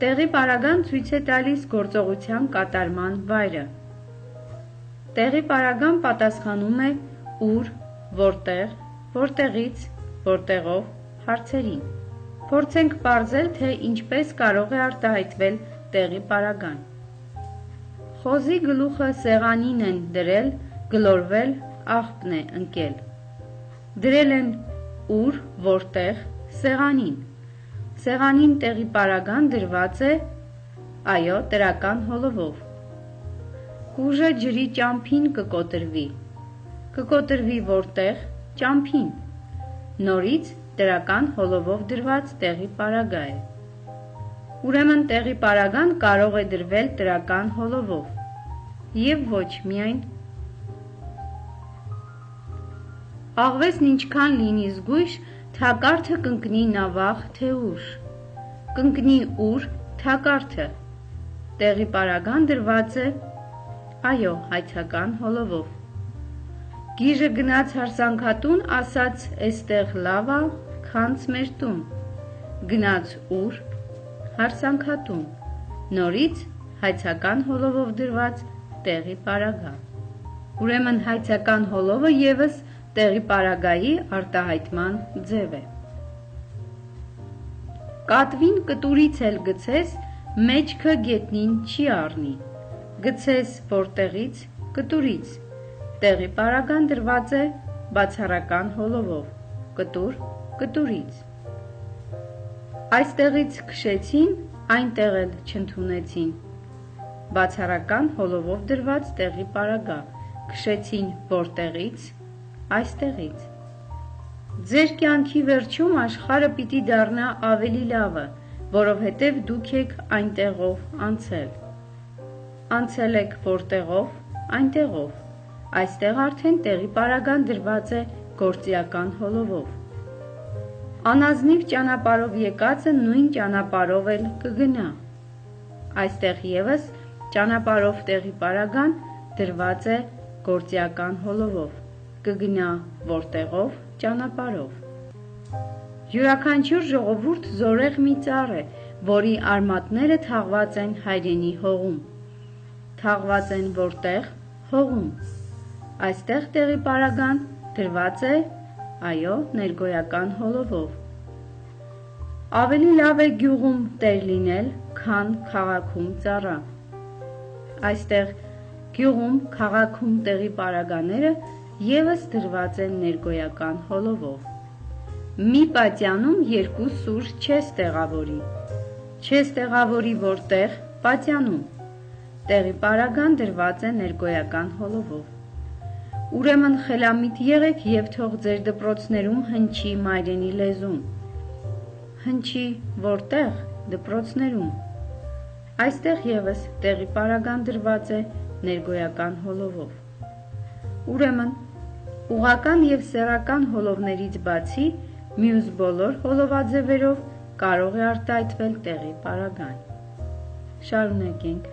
Տեղի պարագան ցույց է տալիս գործողության կատարման վայրը։ Տեղի պարագան պատասխանում է ուր, որտեղ, որտեղից, որտեղով հարցերին։ Փորձենք պարզել, թե ինչպես կարող է արտահայտվել տեղի պարագան։ Խոզի գլուխը սեղանին են դրել, գլորվել, աղբն է ընկել։ Դրել են ուր, որտեղ, սեղանին։ Սեղանին տեղի պարագան դրված է, այո, դրական հոլովով։ Կուժը ջրի ճամփին կկոտրվի։ Կկոտրվի որտեղ, ճամփին։ Նորից դրական հոլովով դրված տեղի պարագա է։ Ուրեմն տեղի պարագան կարող է դրվել դրական հոլովով և ոչ միայն։ Աղվեսն ինչքան լինի զգույշ, թակարդը կընկնի նավախ թե ուշ։ Կընկնի ուր թակարդը։ Տեղի պարագան դրված է, այո, հայցական հոլովով։ Գիժը գնաց հարսանքատուն, ասաց էստեղ լավ ա, քանց մեր տուն։ Գնաց ուր, հարսանքատուն։ Նորից հայցական հոլովով դրված տեղի պարագա։ Ուրեմն հայցական հոլովը ևս տեղի պարագայի արտահայտման ձև է։ Կատվին կտուրից էլ գցես, մեջքը գետնին չի առնի։ Գցես որտեղից, կտուրից։ Տեղի պարագան դրված է բացառական հոլովով, կտուր, կտուրից։ Այստեղից քշեցին, այնտեղ էլ չընդունեցին։ Բացառական հոլովով դրված տեղի պարագա, քշեցին որտեղից, այստեղից։ Ձեր կյանքի վերջում աշխարհը պիտի դառնա ավելի լավը, որովհետև դուք եք այնտեղով անցել։ Անցել եք որտեղով, այնտեղով։ Այստեղ արդեն տեղի պարագան դրված է գործիական հոլովով։ Անազնիվ ճանապարհով եկածը նույն ճանապարհով էլ կգնա։ Այստեղ ևս ճանապարհով տեղի պարագան դրված է գործիական հոլովով, կգնա որտեղով, ճանապարհով։ Յուրաքանչյուր ժողովուրդ զորեղ մի ծառ է, որի արմատները թաղված են հայրենի հողում։ Թաղված են որտեղ, հողում։ Այստեղ տեղի պարագան դրված է, այո, ներգոյական հոլովով։ Ավելի լավ է գյուղում տեր լինել, քան քաղաքում ծառա։ Այստեղ գյուղում, քաղաքում տեղի պարագաները ևս դրված են ներգոյական հոլովով։ Մի պատյանում երկու սուր չես տեղավորի։ Չես տեղավորի որտեղ, պատյանում։ Տեղի պարագան դրված է ներգոյական հոլովով։ Ուրեմն խելամիտ եղեք և թող ձեր դպրոցներում հնչի մայրենի լեզուն։ Հնչի որտեղ, դպրոցներում։ Այստեղ ևս տեղի պարագան դրված է ներգոյական հոլովով։ Ուրեմն ուղղական և սեռական հոլովներից բացի մյուս բոլոր հոլովաձևերով կարող է արտահայտվել տեղի պարագան։ Շարունակենք։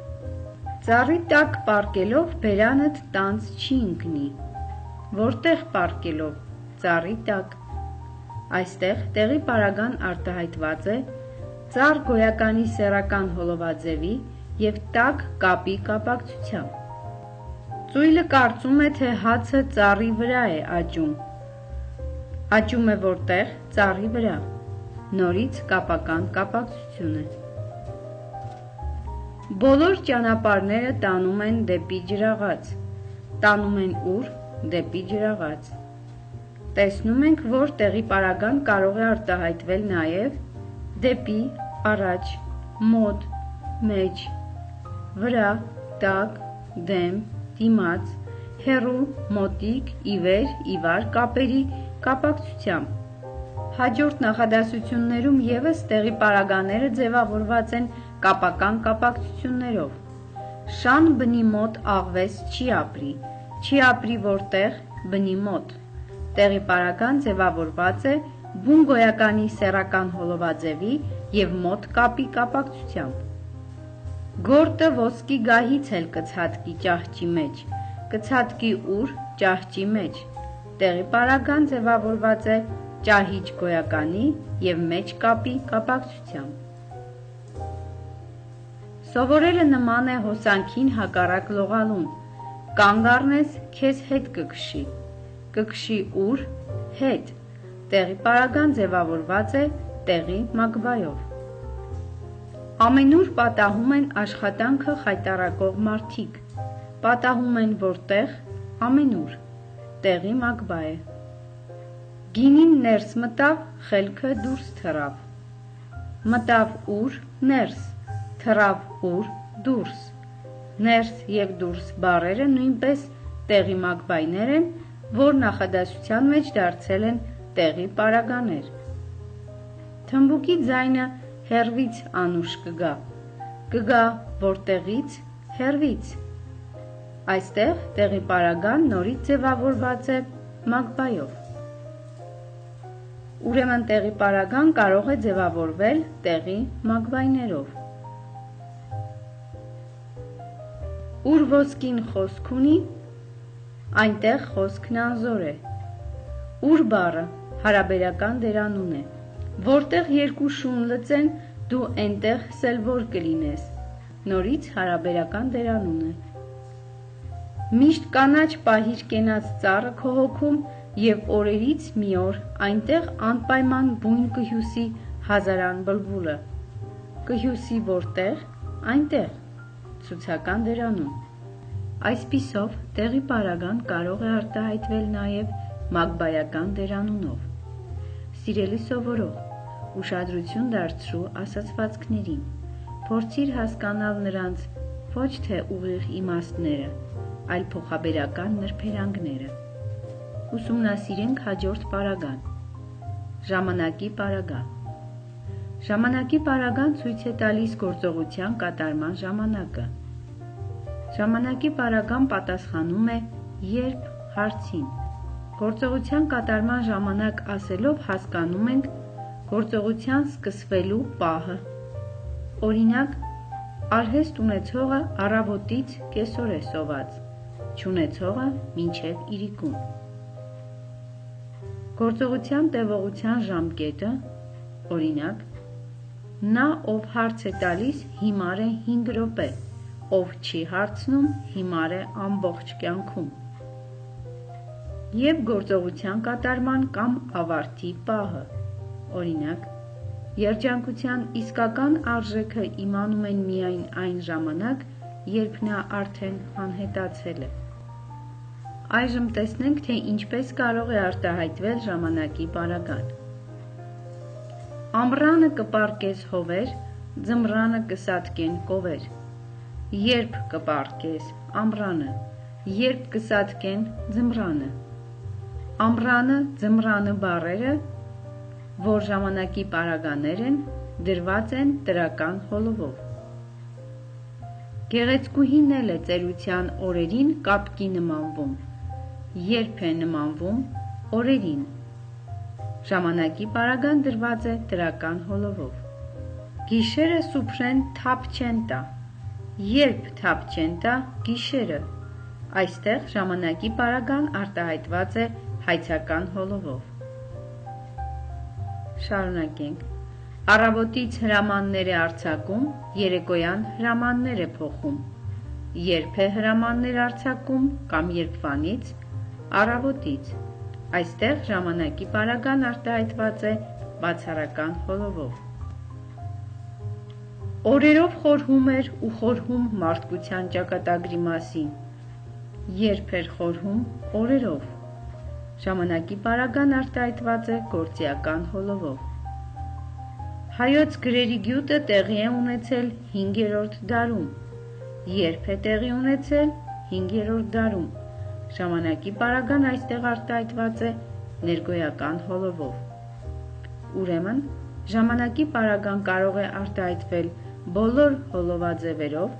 Ծառի տակ պառկելով բերանդ տանձ չի ընկնի։ Որտեղ պառկելով, ծառի տակ։ Այստեղ տեղի պարագան արտահայտված է ծառ գոյականի սեռական հոլովաձևի և տակ կապի կապակցությամբ։ Ծույլը կարծում է, թե հացը ծառի վրա է աճում։ Աճում է որտեղ, ծառի վրա։ Նորից կապական կապակցություն է։ Բոլոր ճանապարհները տանում են դեպի ջրաղաց։ Տանում են ուր, դեպի ջրաղաց։ Տեսնում ենք, որ տեղի պարագան կարող է արտահայտվել նաև դեպի, առաջ, մոտ, մեջ, վրա, տակ, դեմ, դիմաց, հեռու, մոտիկ, իվեր, իվար կապերի կապակցությամբ։ Հաջորդ նախադասություններում ևս տեղի պարագաները ձևավորված են կապական կապակցություններով։ Շան բնի մոտ աղվես չի ապրի, չի ապրի որտեղ, բնի մոտ։ Տեղի պարագան ձևավորված է բուն գոյականի սեռական հոլովաձևի և մոտ կապի կապակցությամբ։ Գորտը ոսկի գահից էլ կցատկի ճահճի մեջ, կցատկի ուր, ճահճի մեջ։ Տեղի պարագան ձևավորված է ճահիճ գոյականի և մեջ կապի կապակցությամբ։ Սովորելը նման է հոսանքին հակառակ լողալուն։ Կանգ առնես, քեզ հետ կքշի։ Կքշի ուր, հետ։ Տեղի պարագան ձևավորված է տեղի մագբայով։ Ամենուր պատահում են աշխատանքը խայտառակող մարդիկ։ Պատահում են որտեղ, ամենուր։ Տեղի մագբա է։ Գինին ներս մտավ, խելքը դուրս թռավ։ Մտավ ուր, ներս, թռավ ուր, դուրս։ Ներս և դուրս բառերը նույնպես տեղի մագբայներ են, որ նախադասության մեջ դարձել են տեղի պարագաներ։ Թմբուկի ձայնը հեռվից անուշ կգա։ Կգա որտեղից, հեռվից։ Այստեղ տեղի պարագան նորից ձևավորված է մագբայով։ Ուրեմն տեղի պարագան կարող է ձևավորվել տեղի մագբայներով։ Ուր ոսկին խոսք ունի, այնտեղ խոսքն անզոր է։ Ուր բառը հարաբերական դերանուն է։ Որտեղ երկու շուն լծեն, դու այնտեղ սելվոր կլինես։ Նորից հարաբերական դերանուն է։ Միշտ կանաչ պահիր կենաց ծառը քո հոգում և օրերից մի օր այնտեղ անպայման բույն կհյուսի հազարան բլբուլը։ Կհյուսի որտեղ, այնտեղ, ցուցական դերանուն։ Այսպիսով տեղի պարագան կարող է արտահայտվել նաև մագբայական դերանունով։ Սիրելի սովորող, ուշադրություն դարձրու ասացվածքներին, փորձիր հասկանալ նրանց ոչ թե ուղիղ իմաստները, այլ փոխաբերական նրբերանգները։ Ուսումնասիրենք հաջորդ պարագան։ Ժամանակի պարագա։ Ժամանակի պարագան ցույց է տալիս գործողության կատարման ժամանակը։ Ժամանակի պարագան պատասխանում է երբ հարցին։ Գործողության կատարման ժամանակ ասելով հասկանում ենք գործողության սկսվելու պահը։ Օրինակ, արհեստ ունեցողը առավոտից կեսօր է սոված, չունեցողը մինչև իրիկուն։ Գործողության տևողության ժամկետը, օրինակ, նա ով հարց է տալիս հիմար է 5 րոպե, ով չի հարցնում հիմար է ամբողջ կյանքում։ Եվ գործողության կատարման կամ ավարտի պահը, օրինակ, երջանկության իսկական արժեքը իմանում են միայն այն ժամանակ, երբ նա արդեն անհետացել է։ Այժմ տեսնենք, թե ինչպես կարող է արտահայտվել ժամանակի պարագան։ Ամռանը կպառկես հովեր, ձմռանը կսատկեն կովեր։ Երբ կպառկես ամռանը, երբ կսատկեն ձմռանը։ Ամռանը, ձմռանը բառերը, որ ժամանակի պարագաներ են, դրված են տրական հոլովով։ Գեղեցկուհին էլ է ծերության օրերին կապկի նմանվում։ Երբ է նմանվում, օրերին։ Ժամանակի պարագան դրված է տրական հոլովով։ Գիշերը սուփրեն թափ չեն տա։ Երբ թափ չեն տա, գիշերը։ Այստեղ ժամանակի պարագան արտահայտված է հայցական հոլովով։ Շարունակենք։ Առավոտից հրամաններ է արձակում, երեկոյան հրամաններ է փոխում։ Երբ է հրամաններ արձակում կամ երբվանից, առավոտից։ Այստեղ ժամանակի պարագան արտահայտված է բացառական հոլովով։ Օրերով խորհում էր ու խորհում մարդկության ճակատագրի մասին։ Երբ էր խորհում, օրերով։ Ժամանակի պարագան արտահայտված է գործիական հոլովով։ Հայոց գրերի գյուտը տեղի է ունեցել 5-րդ դարում։ Երբ է տեղի ունեցել 5-րդ դարում։ Ժամանակի պարագան այստեղ արտահայտված է ներգոյական հոլովով։ Ուրեմն, ժամանակի պարագան կարող է արտահայտվել բոլոր հոլովաձևերով,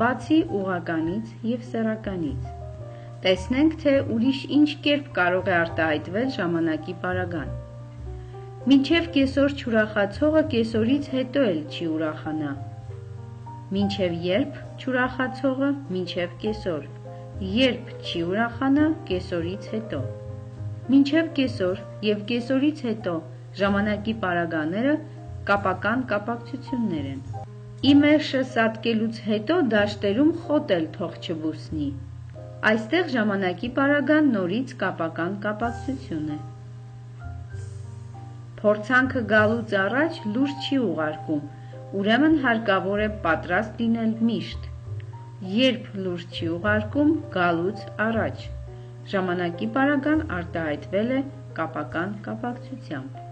բացի ուղղականից և սեռականից։ Տեսնենք, թե ուրիշ ինչ կերպ կարող է արտահայտվել ժամանակի պարագան։ Մինչև կեսօր չուրախացողը կեսօրից հետո էլ չի ուրախանա։ Մինչև երբ չուրախացողը մինչև կեսօր։ Երբ չի ուրախանա կեսօրից հետո։ Մինչև կեսօր և կեսօրից հետո ժամանակի պարագաները կապական կապակցություններ են։ Իմերշը սատկելուց հետո դաշտերում խոտ էլ թող չբուսնի։ Այստեղ ժամանակի պարագան նորից կապական կապակցություն է։ Փորձանքը գալուց առաջ լուրջ չի ուղարկում, ուրեմն հարկավոր է պատրաստ լինել միշտ։ Երբ լուրջ չի ուղարկում գալուց առաջ, ժամանակի պարագան արտահայտվել է կապական կապակցությամբ։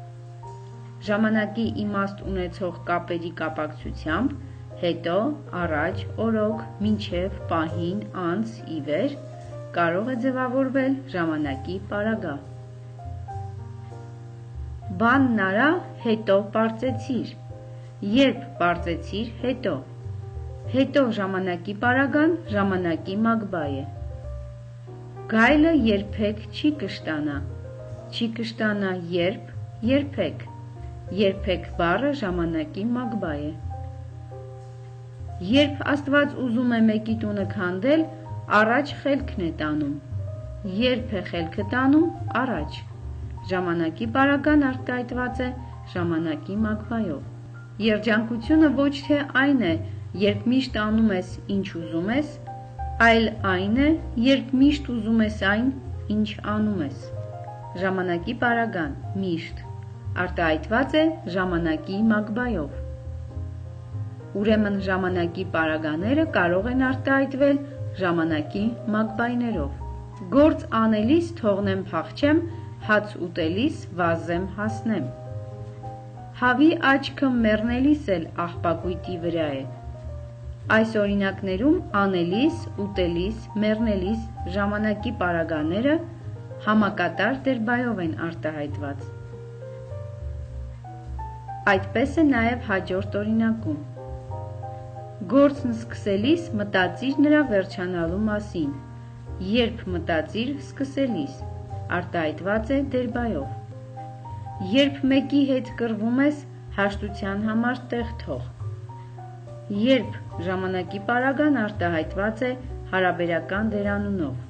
Ժամանակի իմաստ ունեցող կապերի կապակցությամբ հետո, առաջ, օրոք, մինչև, պահին, անց, ի վեր կարող է ձևավորվել ժամանակի պարագա։ Բանն արա, հետո պարծեցիր, երբ պարծեցիր, հետո ժամանակի պարագան ժամանակի մագբա է։ Գայլը երբեք չի կշտանա, չի կշտանա երբ, երբեք բառը ժամանակի մագբա է։ Երբ Աստված ուզում է մեկի տունը քանդել, առաջ խելքն է տանում, երբ է խելքը տանում, առաջ, ժամանակի պարագան արտահայտված է ժամանակի մագբայով։ Երջանկությունը ոչ թե այն է, երբ միշտ անում ես ինչ ուզում ես, այլ այն է, երբ միշտ ուզում ես այն, ինչ անում ես։ Ժամանակի պարագան միշտ արտահայտված է ժամանակի մագբայով։ Ուրեմն ժամանակի պարագաները կարող են արտահայտվել ժամանակի մագբայներով։ Գործ անելիս թողնեմ փախչեմ, հաց ուտելիս վազեմ հասնեմ։ Հավի աչքը մեռնելիս էլ աղբակույտի վրա է։ Այս օրինակներում անելիս, ուտելիս, մեռնելիս ժամանակի պարագաները համակատար դերբայով են արտահայտված։ Այդպես է նաև հաջորդ օրինակում։ Գործն սկսելիս մտածիր նրա վերջանալու մասին, երբ մտածիր սկսելիս, արտահայտված է դերբայով։ Երբ մեկի հետ կռվում ես, հաշտության համար տեղ թող։ Երբ ժամանակի պարագան արտահայտված է հարաբերական դերանունով։